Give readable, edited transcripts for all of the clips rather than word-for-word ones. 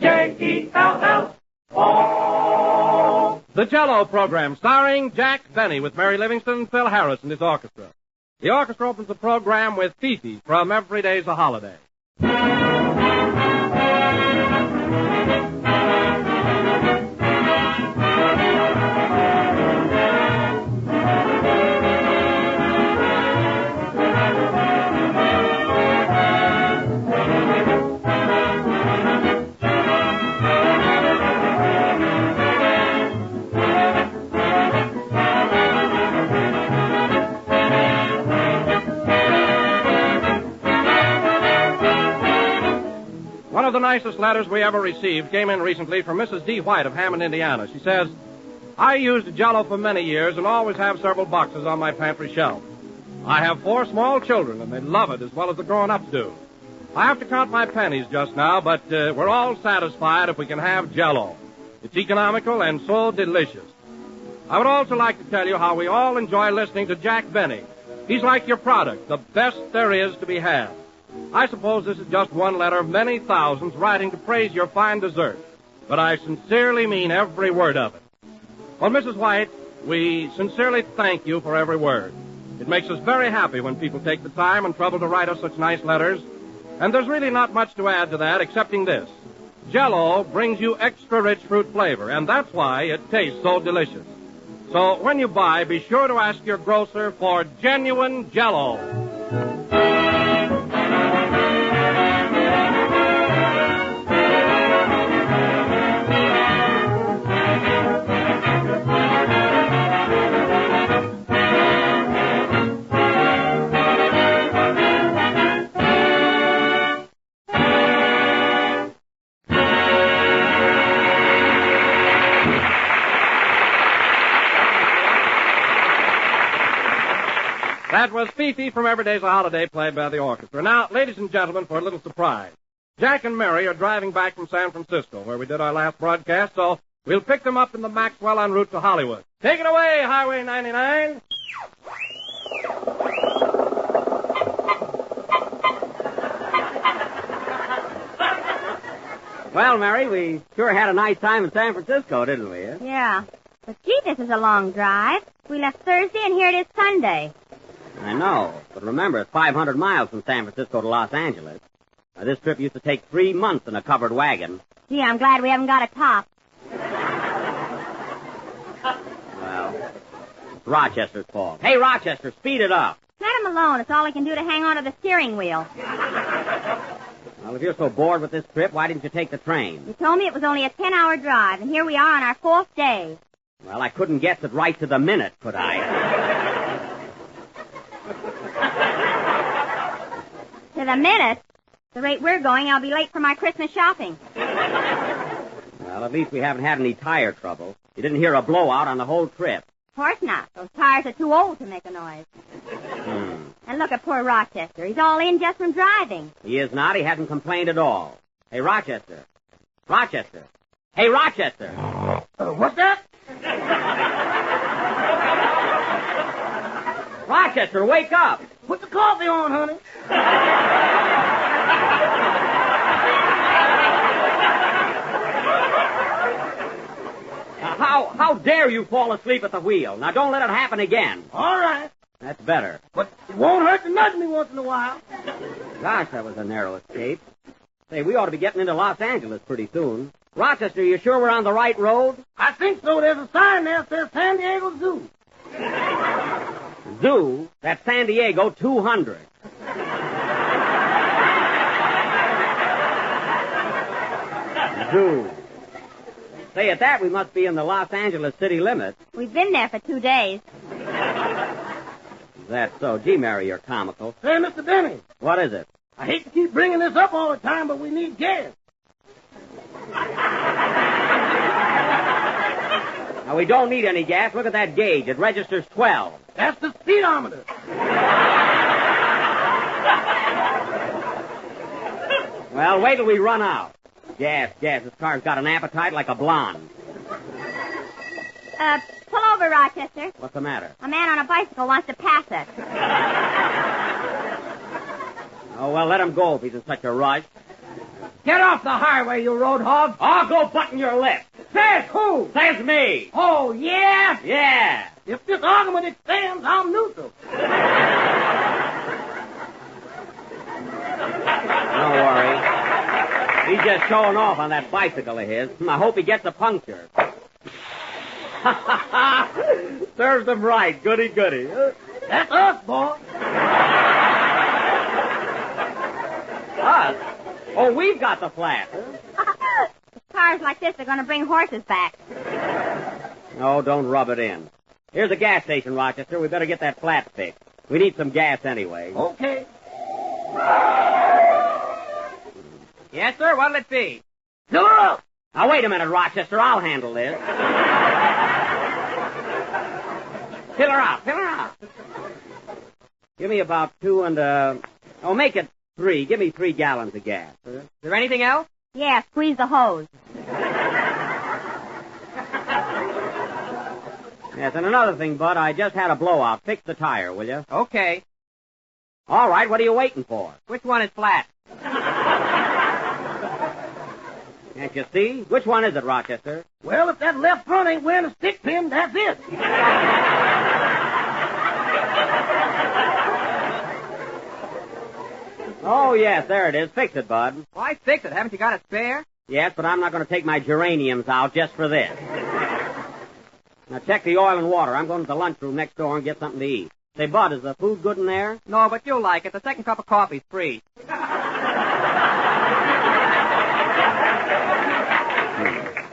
Jell-O. The Jell-O program, starring Jack Benny with Mary Livingston and Phil Harris and his orchestra. The orchestra opens the program with Fifi from Every Day's a Holiday. One of the nicest letters we ever received came in recently from Mrs. D. White of Hammond, Indiana. She says, I used Jell-O for many years and always have several boxes on my pantry shelf. I have 4 small children, and they love it as well as the grown-ups do. I have to count my pennies just now, but we're all satisfied if we can have Jell-O. It's economical and so delicious. I would also like to tell you how we all enjoy listening to Jack Benny. He's like your product, the best there is to be had. I suppose this is just one letter of many thousands writing to praise your fine dessert, but I sincerely mean every word of it. Well, Mrs. White, we sincerely thank you for every word. It makes us very happy when people take the time and trouble to write us such nice letters, and there's really not much to add to that excepting this. Jell-O brings you extra rich fruit flavor, and that's why it tastes so delicious. So when you buy, be sure to ask your grocer for genuine Jell-O. That was Fifi from Every Day's a Holiday, played by the orchestra. Now, ladies and gentlemen, for a little surprise. Jack and Mary are driving back from San Francisco, where we did our last broadcast, so we'll pick them up in the Maxwell en route to Hollywood. Take it away, Highway 99. Well, Mary, we sure had a nice time in San Francisco, didn't we? Yeah. But, gee, this is a long drive. We left Thursday, and here it is Sunday. I know, but remember, it's 500 miles from San Francisco to Los Angeles. Now, this trip used to take 3 months in a covered wagon. Gee, I'm glad we haven't got a top. Well, it's Rochester's fault. Hey, Rochester, speed it up. Let him alone. It's all he can do to hang on to the steering wheel. Well, if you're so bored with this trip, why didn't you take the train? You told me it was only a 10-hour drive, and here we are on our 4th day. Well, I couldn't guess it right to the minute, could I? To the minute? At the rate we're going, I'll be late for my Christmas shopping. Well, at least we haven't had any tire trouble. You didn't hear a blowout on the whole trip. Of course not. Those tires are too old to make a noise. And look at poor Rochester. He's all in just from driving. He is not. He hasn't complained at all. Hey, Rochester. Rochester. Hey, Rochester. What's that? Rochester, wake up. Put the coffee on, honey. How dare you fall asleep at the wheel? Now, don't let it happen again. All right. That's better. But it won't hurt to nudge me once in a while. Gosh, that was a narrow escape. Say, we ought to be getting into Los Angeles pretty soon. Rochester, you sure we're on the right road? I think so. There's a sign there that says San Diego Zoo. Zoo? That's San Diego 200. Zoo. Say, at that, we must be in the Los Angeles city limits. We've been there for 2 days. Is that so? Gee, Mary, you're comical. Hey, Mr. Benny. What is it? I hate to keep bringing this up all the time, but we need gas. Now, we don't need any gas. Look at that gauge. It registers 12. That's the speedometer. Well, wait till we run out. Gas. This car's got an appetite like a blonde. Pull over, Rochester. What's the matter? A man on a bicycle wants to pass us. Oh, well, let him go if he's in such a rush. Get off the highway, you road hog. I'll go button your lip. Says who? Says me. Oh, yeah? Yeah. If this argument extends, I'm neutral. Don't worry. He's just showing off on that bicycle of his. I hope he gets a puncture. Serves him right. Goody, goody. That's us, boy. Us? Oh, we've got the flat. Cars like this are going to bring horses back. No, don't rub it in. Here's a gas station, Rochester. We better get that flat fixed. We need some gas anyway. Okay. Yes, sir. What'll it be? Fill her up. Now, wait a minute, Rochester. I'll handle this. Fill her out. Fill her out. Give me about 2 and, make it 3. Give me 3 gallons of gas. Is there anything else? Yeah, squeeze the hose. Yes, and another thing, Bud, I just had a blowout. Fix the tire, will you? Okay. All right, what are you waiting for? Which one is flat? Can't you see? Which one is it, Rochester? Well, if that left front ain't wearing a stick pin, that's it. Oh, yes, there it is. Fix it, Bud. Why fix it? Haven't you got a spare? Yes, but I'm not going to take my geraniums out just for this. Now, check the oil and water. I'm going to the lunchroom next door and get something to eat. Say, Bud, is the food good in there? No, but you'll like it. The second cup of coffee's free.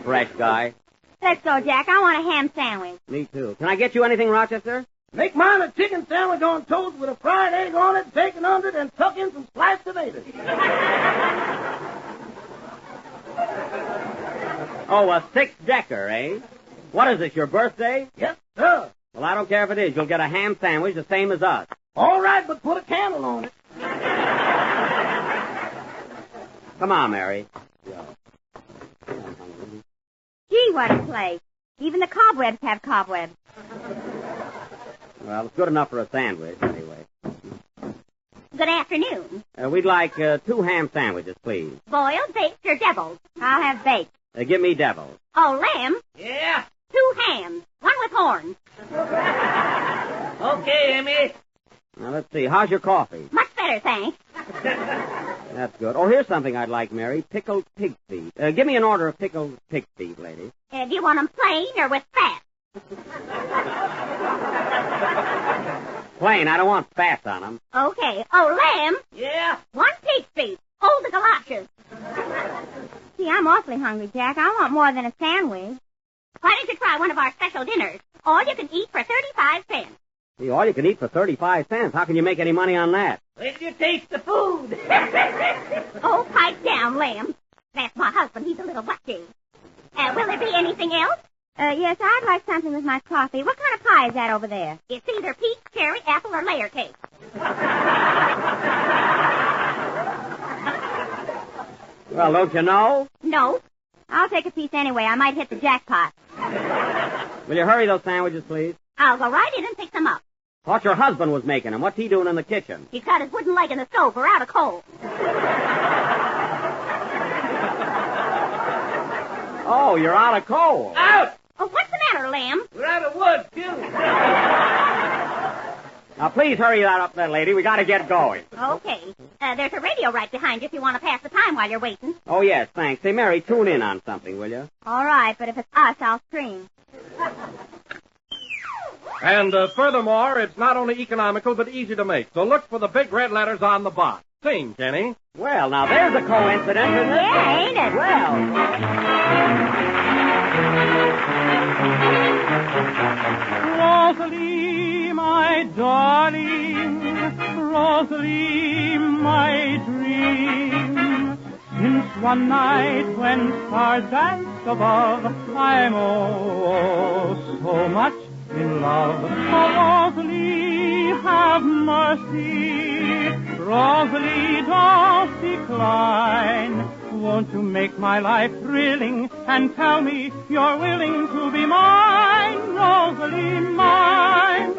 Fresh guy. Let's go, Jack. I want a ham sandwich. Me too. Can I get you anything, Rochester? Make mine a chicken sandwich on toast with a fried egg on it, bacon under it, and tuck in some sliced tomatoes. Oh, a 6-decker, eh? What is this, your birthday? Yes, sir. Well, I don't care if it is. You'll get a ham sandwich the same as us. All right, but put a candle on it. Come on, Mary. Gee, what a place. Even the cobwebs have cobwebs. Well, it's good enough for a sandwich, anyway. Good afternoon. We'd like 2 ham sandwiches, please. Boiled, baked, or deviled? I'll have baked. Give me devils. Oh, lamb? Yeah. 2 hams. One with horns. Okay, Emmy. Now, let's see. How's your coffee? Much better, thanks. That's good. Oh, here's something I'd like, Mary. Pickled pig feet. Give me an order of pickled pig feet, lady. Do you want them plain or with fat? Plain. I don't want fats on them. Okay. Oh, lamb? Yeah. 1 pig feet. Hold the galoshes. See, I'm awfully hungry, Jack. I want more than a sandwich. Why don't you try one of our special dinners? All you can eat for 35 cents. See, all you can eat for 35 cents. How can you make any money on that? Let you taste the food. Oh, pipe down, lamb. That's my husband. He's a little busty. Will there be anything else? Yes, I'd like something with my coffee. What kind of pie is that over there? It's either peach, cherry, apple, or layer cake. Well, don't you know? No. I'll take a piece anyway. I might hit the jackpot. Will you hurry those sandwiches, please? I'll go right in and pick them up. Thought your husband was making them. What's he doing in the kitchen? He's got his wooden leg in the stove. We're out of coal. Oh, you're out of coal. Out. Oh, what's the matter, lamb? We're out of wood, too. Now, please hurry that up there, lady. We got to get going. Okay. There's a radio right behind you if you want to pass the time while you're waiting. Oh, yes, thanks. Say, Mary, tune in on something, will you? All right, but if it's us, I'll scream. And furthermore, it's not only economical, but easy to make. So look for the big red letters on the box. Sing, Jenny. Well, now, there's a coincidence, isn't it? Yeah, ain't it? Well. Rosalie, my darling, Rosalie, my dream. Since one night when stars danced above, I'm oh so much in love. Oh, Rosalie, have mercy. Rosalie, don't decline. Won't you make my life thrilling and tell me you're willing to be mine, Rosalie, mine?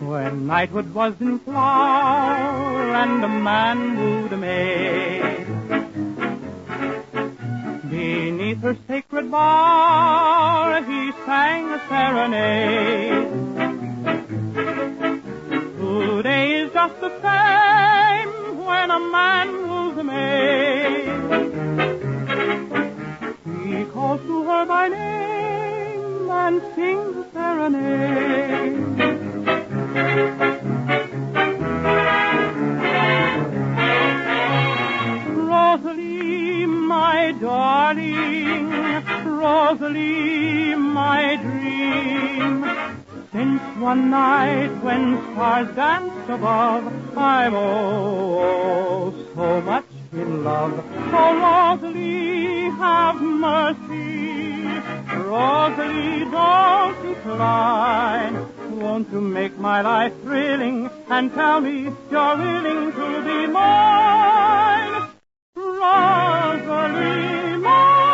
When knighthood was in flower, and a man wooed a maid. Beneath her sacred bower, he sang a serenade. Today is just the same when a man woos a maid. He calls to her by name and sings a serenade. Rosalie, my darling, Rosalie, my dream. Since one night when stars danced above, I'm oh so much in love. Oh, Rosalie, have mercy. Rosalie, don't decline. Won't you make my life thrilling and tell me you're willing to be mine? Rosalie, mine.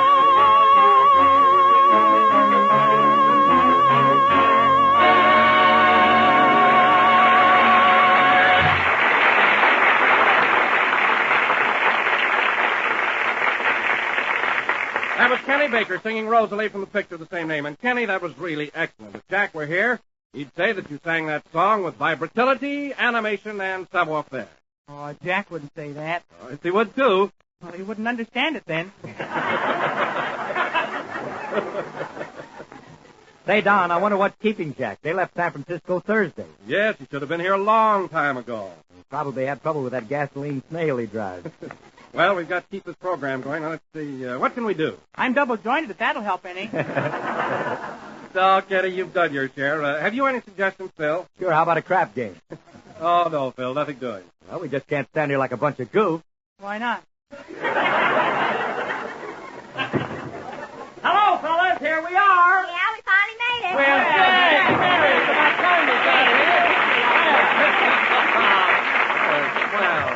That was Kenny Baker singing Rosalie from the picture of the same name. And Kenny, that was really excellent. If Jack were here, he'd say that you sang that song with vibratility, animation, and savoir-faire. Oh, Jack wouldn't say that. Oh, yes, he would, too. Well, he wouldn't understand it then. Say, Don, I wonder what's keeping Jack. They left San Francisco Thursday. Yes, he should have been here a long time ago. Probably had trouble with that gasoline snail he drives. Well, we've got to keep this program going. Now, let's see. What can we do? I'm double-jointed if that'll help any. So, Kenny, you've done your share. Have you any suggestions, Phil? Sure, how about a crap game? Oh, no, Phil, nothing doing. Well, we just can't stand here like a bunch of goofs. Why not? Hello, fellas. Here we are. Yeah, we finally made it.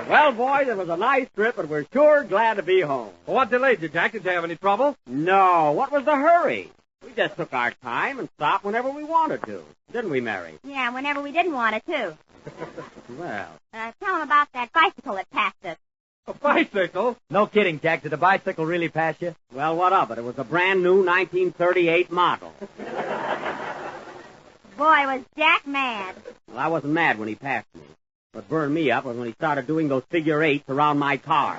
Well, boys, it was a nice trip, but we're sure glad to be home. Well, what delayed you, Jack? Did you have any trouble? No, what was the hurry? We just took our time and stopped whenever we wanted to. Didn't we, Mary? Yeah, whenever we didn't want it, too. Well, Tell them about that bicycle that passed us. A bicycle? No kidding, Jack. Did the bicycle really pass you? well, what of it? It was a brand new 1938 model. Boy, was Jack mad. Well, I wasn't mad when he passed me. What burned me up was when he started doing those figure eights around my car.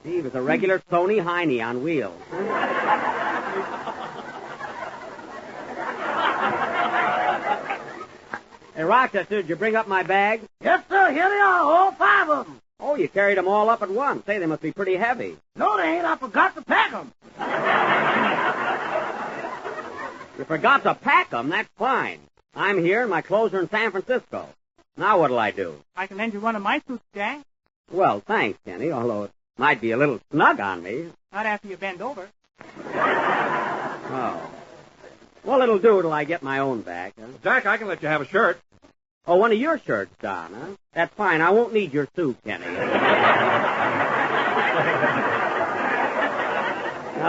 He was a regular Sony Heine on wheels. Hey, Rochester, did you bring up my bag? Yes, sir. Here they are, all 5 of them. Oh, you carried them all up at once. Say, they must be pretty heavy. No, they ain't. I forgot to pack them. You forgot to pack them? That's fine. I'm here and my clothes are in San Francisco. Now what'll I do? I can lend you one of my suits, Jack. Well, thanks, Kenny, although it might be a little snug on me. Not after you bend over. Oh. Well, it'll do till I get my own back. Huh? Jack, I can let you have a shirt. Oh, one of your shirts, Don, huh? That's fine. I won't need your suit, Kenny. Now,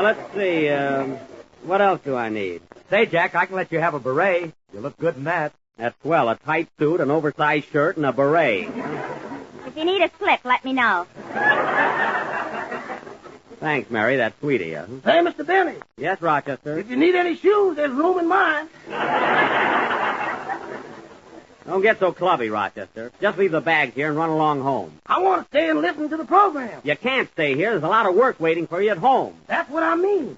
let's see. What else do I need? Say, Jack, I can let you have a beret. You look good in that. That's swell. A tight suit, an oversized shirt, and a beret. If you need a slip, let me know. Thanks, Mary. That's sweet of you. Hey, Mr. Benny, Yes, Rochester? if you need any shoes, there's room in mine. Don't get so clubby, Rochester. Just leave the bags here and run along home. I want to stay and listen to the program. You can't stay here. There's a lot of work waiting for you at home. That's what I mean.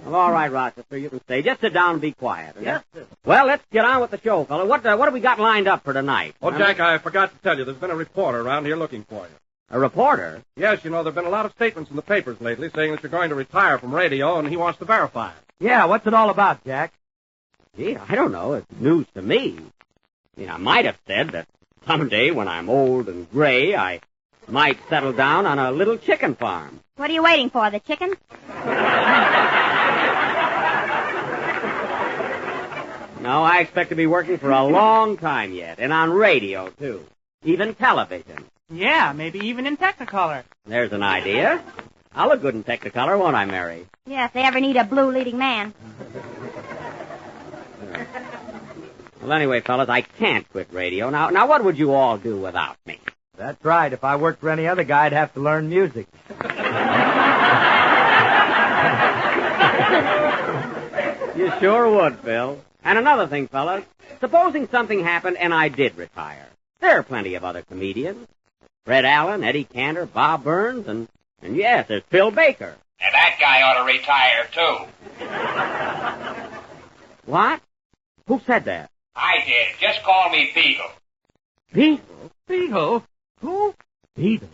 Well, all right, Rochester, you can stay. Just sit down and be quiet. Yes, sir. Well, let's get on with the show, fella. What have we got lined up for tonight? Oh, Jack, I forgot to tell you, there's been a reporter around here looking for you. A reporter? Yes, you know, there have been a lot of statements in the papers lately saying that you're going to retire from radio, and he wants to verify it. Yeah, what's it all about, Jack? Gee, I don't know. It's news to me. I mean, I might have said that someday when I'm old and gray, I might settle down on a little chicken farm. What are you waiting for, the chicken? No, I expect to be working for a long time yet, and on radio, too. Even television. Yeah, maybe even in Technicolor. There's an idea. I'll look good in Technicolor, won't I, Mary? Yeah, if they ever need a blue leading man. Well, anyway, fellas, I can't quit radio. Now, what would you all do without me? That's right. If I worked for any other guy, I'd have to learn music. You sure would, Phil. And another thing, fellas. Supposing something happened and I did retire. There are plenty of other comedians. Fred Allen, Eddie Cantor, Bob Burns, and yes, there's Phil Baker. And that guy ought to retire, too. What? Who said that? I did. Just call me Beetle. Beetle? Beetle? Who? Beetle?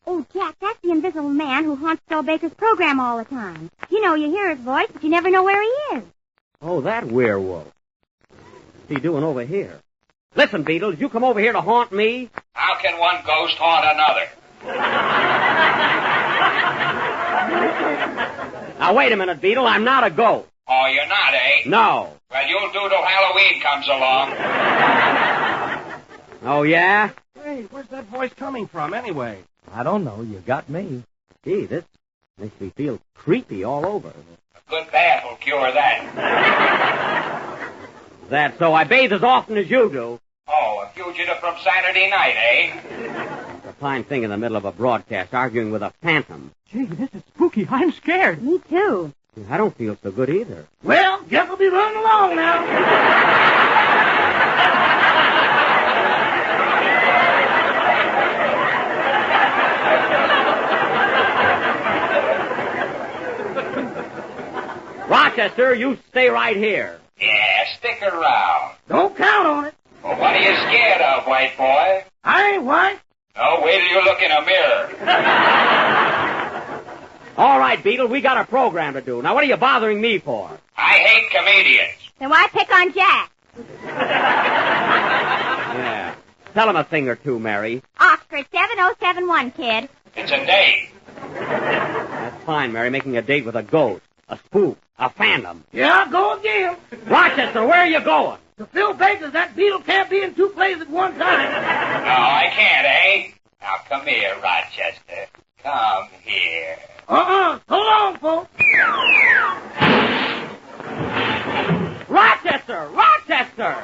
Oh, Jack, that's the invisible man who haunts Phil Baker's program all the time. You know, you hear his voice, but you never know where he is. Oh, that werewolf. What's he doing over here? Listen, Beetle, did you come over here to haunt me? How can one ghost haunt another? Now, wait a minute, Beetle. I'm not a ghost. Oh, you're not, eh? No. Well, you'll do till Halloween comes along. Oh, yeah? Hey, where's that voice coming from, anyway? I don't know. You got me. Gee, this makes me feel creepy all over. A good bath will cure that. That so? I bathe as often as you do. Oh, a fugitive from Saturday night, eh? It's a fine thing in the middle of a broadcast arguing with a phantom. Gee, this is spooky. I'm scared. Me too. I don't feel so good either. Well, guess we'll be running along now. Rochester, you stay right here. Yeah, stick around. Don't count on it. Well, what are you scared of, white boy? I ain't white. No, wait till you look in a mirror. All right, Beetle, we got a program to do. Now, what are you bothering me for? I hate comedians. Then why pick on Jack? Yeah. Tell him a thing or two, Mary. Oxford 7071, kid. It's a date. That's fine, Mary, making a date with a ghost, a spook, a phantom. Yeah, I'll go again. Rochester, where are you going? To Phil Baker's, that Beetle can't be in two places at one time. No, I can't, eh? Now, come here, Rochester. Come here. So long, folks. Rochester! Rochester!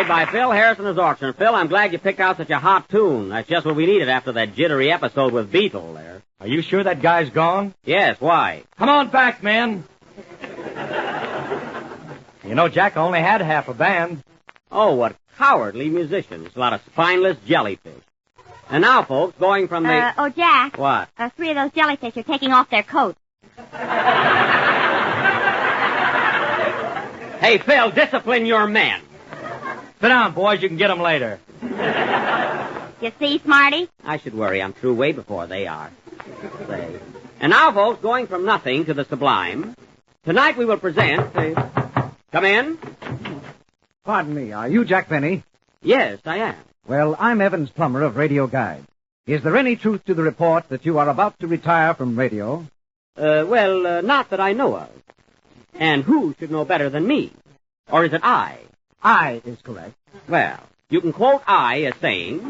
By Phil Harrison as auction. Phil, I'm glad you picked out such a hot tune. That's just what we needed after that jittery episode with Beetle there. Are you sure that guy's gone? Yes, why? Come on back, man. You know, Jack only had half a band. Oh, what cowardly musicians. A lot of spineless jellyfish. And now, folks, going from the... Oh, Jack. What? 3 of those jellyfish are taking off their coats. Hey, Phil, discipline your men. Sit down, boys. You can get them later. You see, Smarty? I should worry. I'm through way before they are. Say. And now, folks, going from nothing to the sublime, tonight we will present... Come in. Pardon me, are you Jack Benny? Yes, I am. Well, I'm Evans Plummer of Radio Guide. Is there any truth to the report that you are about to retire from radio? Not that I know of. And who should know better than me? Or is it I? I is correct. Well, you can quote I as saying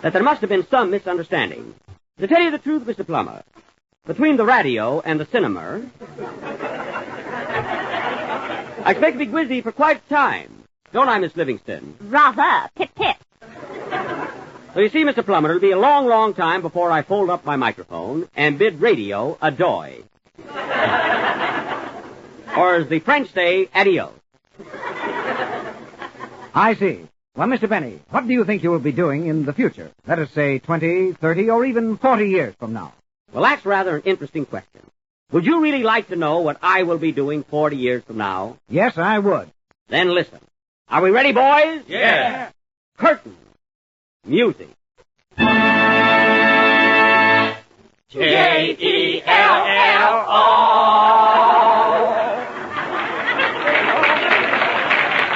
that there must have been some misunderstanding. To tell you the truth, Mr. Plummer, between the radio and the cinema, I expect to be busy for quite a time. Don't I, Miss Livingston? Rather. Pip, pip. So you see, Mr. Plummer, it'll be a long, long time before I fold up my microphone and bid radio adieu. Or as the French say, adios. I see. Well, Mr. Benny, what do you think you will be doing in the future? Let us say 20, 30, or even 40 years from now. Well, that's rather an interesting question. Would you really like to know what I will be doing 40 years from now? Yes, I would. Then listen. Are we ready, boys? Yeah. Curtain. Music. Jell-O.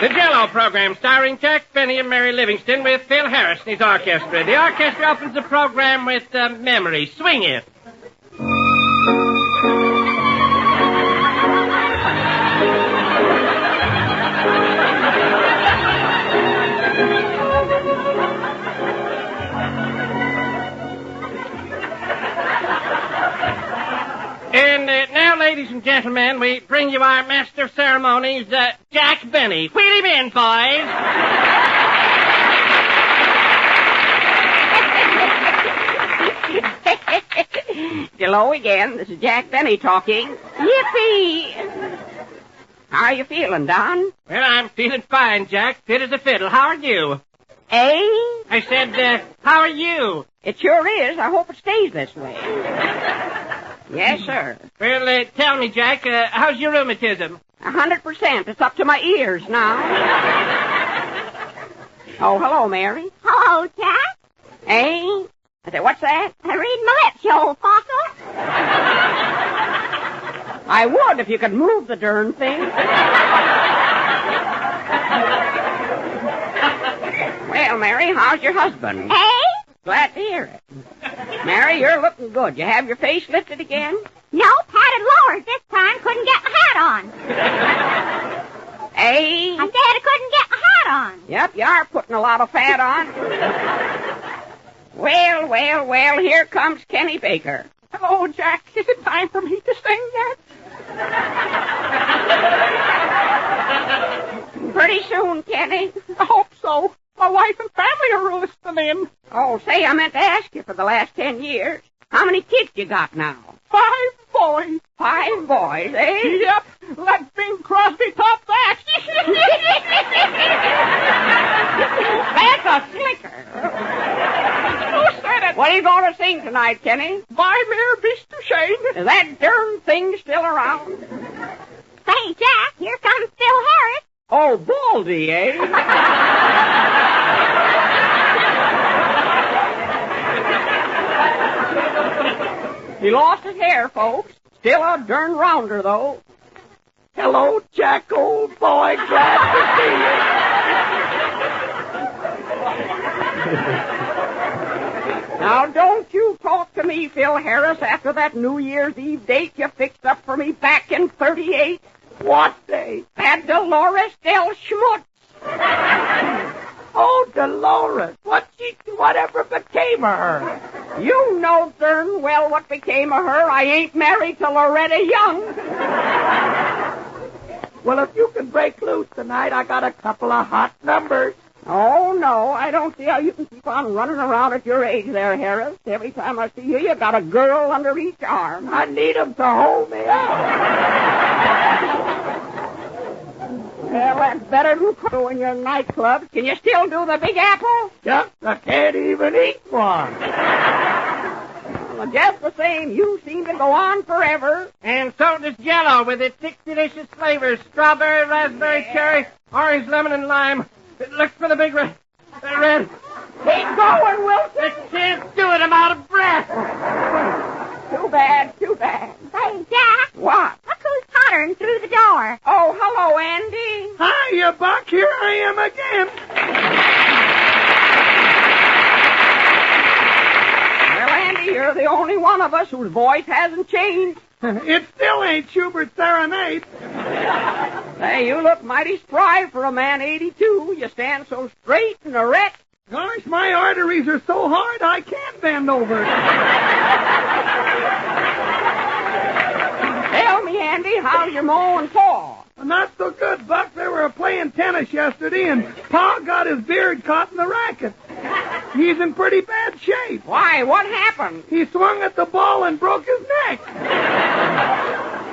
The Jell-O program starring Jack Benny and Mary Livingston with Phil Harris and his orchestra. The orchestra opens the program with Memory. Swing it. And now, ladies and gentlemen, we bring you our master of ceremonies, Jack Benny. Wheel him in, boys. Hello again. This is Jack Benny talking. Yippee! How are you feeling, Don? Well, I'm feeling fine, Jack. Fit as a fiddle. How are you? Eh? I said, how are you? It sure is. I hope it stays this way. Yes, sir. Well, tell me, Jack, how's your rheumatism? 100%. It's up to my ears now. Oh, hello, Mary. Hello, Jack. Eh? I said, what's that? Read my lips, you old fossil. I would if you could move the darn thing. Well, Mary, how's your husband? Eh? Glad to hear it. Mary, you're looking good. You have your face lifted again? No, patted lower this time. Couldn't get my hat on. Eh? I said I couldn't get my hat on. Yep, you are putting a lot of fat on. Well, here comes Kenny Baker. Hello, Jack. Is it time for me to sing yet? Pretty soon, Kenny. I hope so. My wife and family are listening in. Oh, say, I meant to ask you for the last 10 years. How many kids you got now? 5 boys. 5 boys, eh? Yep. Let Bing Crosby top that. That's a slicker. Who said it? What are you going to sing tonight, Kenny? My mere beast to shame. Is that darn thing still around? Say, Jack, here comes Phil Harris. Oh, Baldy, eh? He lost his hair, folks. Still a darn rounder, though. Hello, Jack, old boy. Glad to see you. Now, don't you talk to me, Phil Harris, after that New Year's Eve date you fixed up for me back in 38. What day? That Dolores Del Schmutz. Oh, Dolores. Whatever became of her? You know darn well what became of her. I ain't married to Loretta Young. Well, if you can break loose tonight, I got a couple of hot numbers. Oh, no, I don't see how you can keep on running around at your age there, Harris. Every time I see you, you got a girl under each arm. I need 'em to hold me up. Well, that's better than doing your nightclubs. Can you still do the Big Apple? Just, I can't even eat one. Well, just the same, you seem to go on forever. And so does Jell-O with its 6 delicious flavors. Strawberry, raspberry, cherry, orange, lemon, and lime. Look for the big red. Keep going, Wilson. I can't do it. I'm out of breath. Too bad, too bad. Say, Jack. What? Look who's tottering through the door. Oh, hello, Andy. you, Buck. Here I am again. Well, Andy, you're the only one of us whose voice hasn't changed. It still ain't Schubert's Serenade. Hey, you look mighty spry for a man 82. You stand so straight and erect. Gosh, my arteries are so hard I can't bend over. Tell me, Andy, how's your ma and pa? Not so good, Buck. They were playing tennis yesterday, and Pa got his beard caught in the racket. He's in pretty bad shape. Why, what happened? He swung at the ball and broke his neck.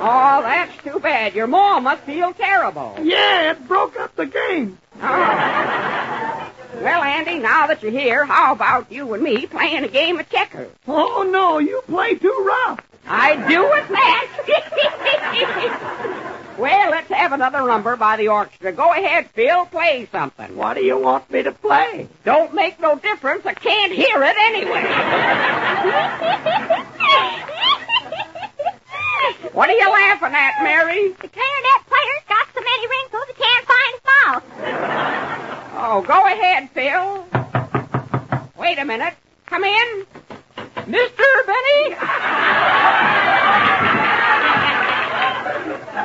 Oh, that's too bad. Your ma must feel terrible. Yeah, it broke up the game. Oh. Well, Andy, now that you're here, how about you and me playing a game of checkers? Oh, no, you play too rough. I do at that. Well, let's have another number by the orchestra. Go ahead, Phil, play something. What do you want me to play? Don't make no difference. I can't hear it anyway. What are you laughing at, Mary? The clarinet player's got so many wrinkles he can't find his mouth. Oh, go ahead, Phil. Wait a minute. Come in. Mr. Benny?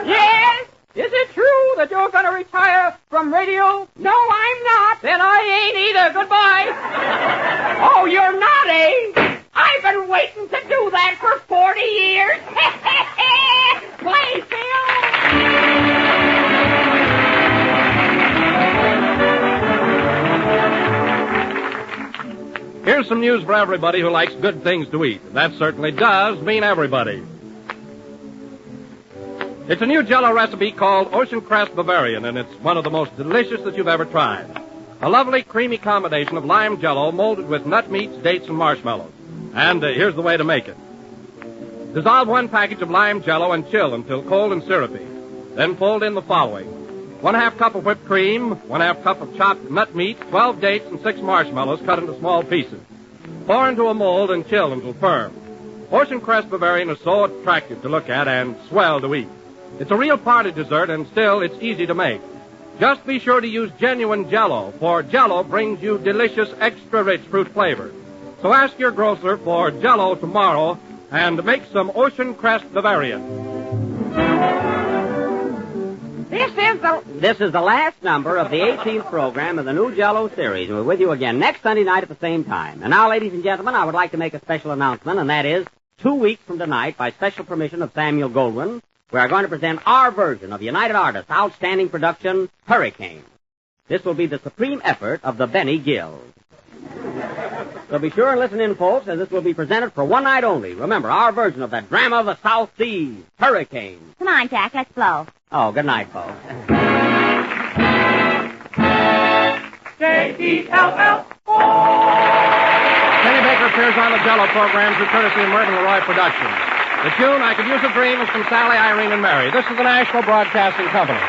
Yes? Is it true that you're going to retire from radio? No, I'm not. Then I ain't either. Goodbye. Oh, you're not, eh? I've been waiting to do that for 40 years. Play, Phil. Here's some news for everybody who likes good things to eat. That certainly does mean everybody. It's a new Jell-O recipe called Ocean Crest Bavarian, and it's one of the most delicious that you've ever tried. A lovely, creamy combination of lime Jell-O molded with nut meats, dates, and marshmallows. And here's the way to make it. Dissolve 1 package of lime Jell-O and chill until cold and syrupy. Then fold in the following. 1/2 cup of whipped cream, 1/2 cup of chopped nut meat, 12 dates, and 6 marshmallows cut into small pieces. Pour into a mold and chill until firm. Ocean Crest Bavarian is so attractive to look at and swell to eat. It's a real party dessert, and still it's easy to make. Just be sure to use genuine Jell-O, for Jell-O brings you delicious, extra-rich fruit flavor. So ask your grocer for Jell-O tomorrow and make some Ocean Crest Bavarian. This is the last number of the 18th program of the new Jell-O series. We're with you again next Sunday night at the same time. And now, ladies and gentlemen, I would like to make a special announcement, and that is 2 weeks from tonight, by special permission of Samuel Goldwyn, we are going to present our version of United Artists' outstanding production, Hurricane. This will be the supreme effort of the Benny Gills. So be sure and listen in, folks, as this will be presented for one night only. Remember, our version of that drama of the South Seas, Hurricane. Come on, Jack, let's blow. Oh, good night, folks. J-E-L-L. Kenny Baker appears on the Jell-O program through courtesy of Mervyn LeRoy Productions. The tune, I Could Use a Dream, is from Sally, Irene, and Mary. This is the National Broadcasting Company.